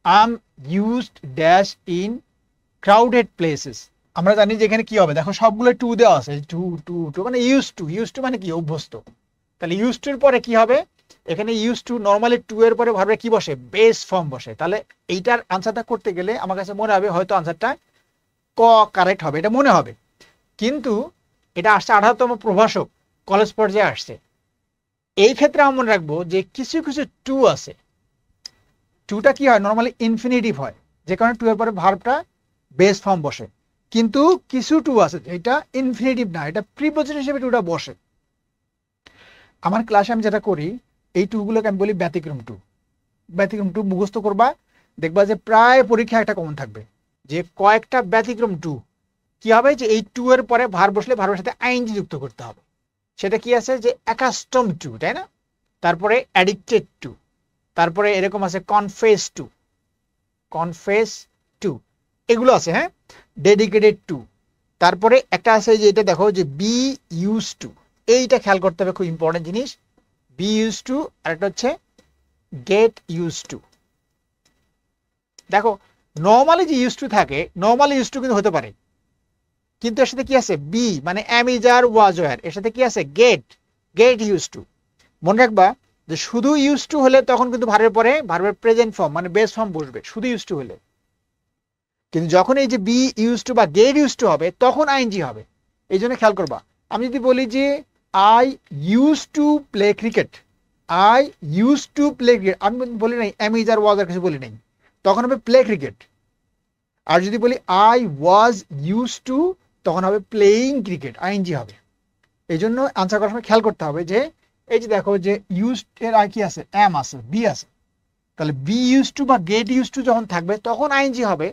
am used dash in crowded places. আমরা জানি যে এখানে কি হবে, দেখো সবগুলো টু দেওয়া আছে, টু টু টু মানে ইউজ টু মানে কি অভ্যস্ত। তাহলে ইউজ টুর পরে কি হবে, এখানে ইউজ টু নর্মালি টু এর পরে ভার্বের কি বসে, বেস ফর্ম বসে। তাহলে এইটার আনসারটা করতে গেলে আমার কাছে মনে হবে হয়তো আনসারটা ক কারেক্ট হবে, এটা মনে হবে। কিন্তু এটা আসছে 18তম প্রভাষক, কলেজ পর্যায়ে আসছে। এই ক্ষেত্রে আমরা মনে রাখবো যে কিছু কিছু টু আছে, টুটা কি হয় নর্মালি ইনফিনিটিভ হয়, যে কারণে টু এর পরে ভার্বটা বেস ফর্ম বসে। কিন্তু কিছু টু আছে এটা ইনফিনিটিভ না, এটা প্রিপোজিশন হিসেবে টুটা বসে। আমার ক্লাসে আমি যেটা করি, এই টুগুলোকে আমি বলি ব্যতিক্রম টু। ব্যতিক্রম টু মুখস্থ করবা, দেখবা যে প্রায় পরীক্ষা একটা কমন থাকবে যে কয়েকটা ব্যতিক্রম টু কি হবে, যে এই টু এর পরে ভার্ব বসলে ভার্বের সাথে আইএনজি যুক্ত করতে হবে। সেটা কি আছে, যে অ্যাকাস্টম টু, তাই না? তারপরে অ্যাডিক্টেড টু, তারপরে এরকম আছে কনফেস টু, কনফেস টু, এগুলো আছে। হ্যাঁ, ডেডিকেটেড টু, তারপরে একটা আছে যে এটা দেখো যে বি ইউজ টু, এইটা খেয়াল করতে হবে, খুব ইম্পর্টেন্ট জিনিস। বি ইউজ টু, আর একটা হচ্ছে গেট ইউজ টু। দেখো নর্মালি যে ইউজ টু থাকে, নর্মালি ইউজ টু কিন্তু হতে পারে, কিন্তু এর সাথে কি আছে, বি মানে am is are was were, এর সাথে কি আছে, গেট, গেট ইউজ টু। মনে রাখবা যে শুধু ইউজ টু হলে তখন কিন্তু ভার্বের পরে ভার্বের প্রেজেন্ট ফর্ম মানে বেস ফর্ম বসবে, শুধু ইউজ টু হলে। কিন্তু যখন এই যে বি ইউজ টু বা গেট ইউজ টু হবে তখন আইএনজি হবে। এই জন্য খেয়াল করবা, আমি যদি বলি যে I use to play cricket, I use to play cricket, আমি বলি নাই এম ইজ আর ওয়াজ আর কিছু বলি নাই, তখন হবে প্লে ক্রিকেট। আর যদি বলি আই ওয়াজ ইউজ টু, তখন হবে প্লেইং ক্রিকেট, আইএনজি হবে। এই জন্য আনসার করার সময় খেয়াল করতে হবে যে এই যে দেখো যে ইউজ এর আর কি আছে, এম আছে, বি আছে, তাহলে বি ইউজ টু বা গেট ইউজ টু যখন থাকবে তখন আইএনজি হবে,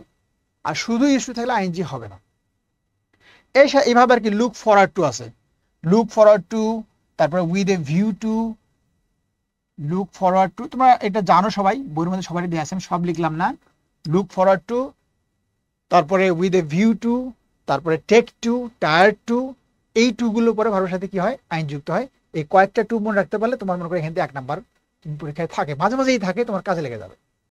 আর শুধু ইউজ টু থাকলে আইএনজি হবে না। এইভাবে আর কি লুক ফরওয়ার্ড টু আছে, লুক ফরওয়ার্ড টু, তারপরে with a view to, look forward to, তোমরা এটা জানো সবাই, বইয়ের মধ্যে সবাই দিয়ে আছে, আমি সব লিখলাম না। লুক ফরওয়ার্ড টু, তারপরে উইথ এ ভিউ টু, তারপরে টেক টু, টায়ার টু, এই টুগুলোর পরে ভার্বের সাথে কি হয়, আইন যুক্ত হয়। এই কয়েকটা টু মনে রাখতে পারলে তোমার মনে করে এখান থেকে 1 নাম্বার পরীক্ষায় থাকে, মাঝে মাঝেই থাকে, তোমার কাজে লেগে যাবে।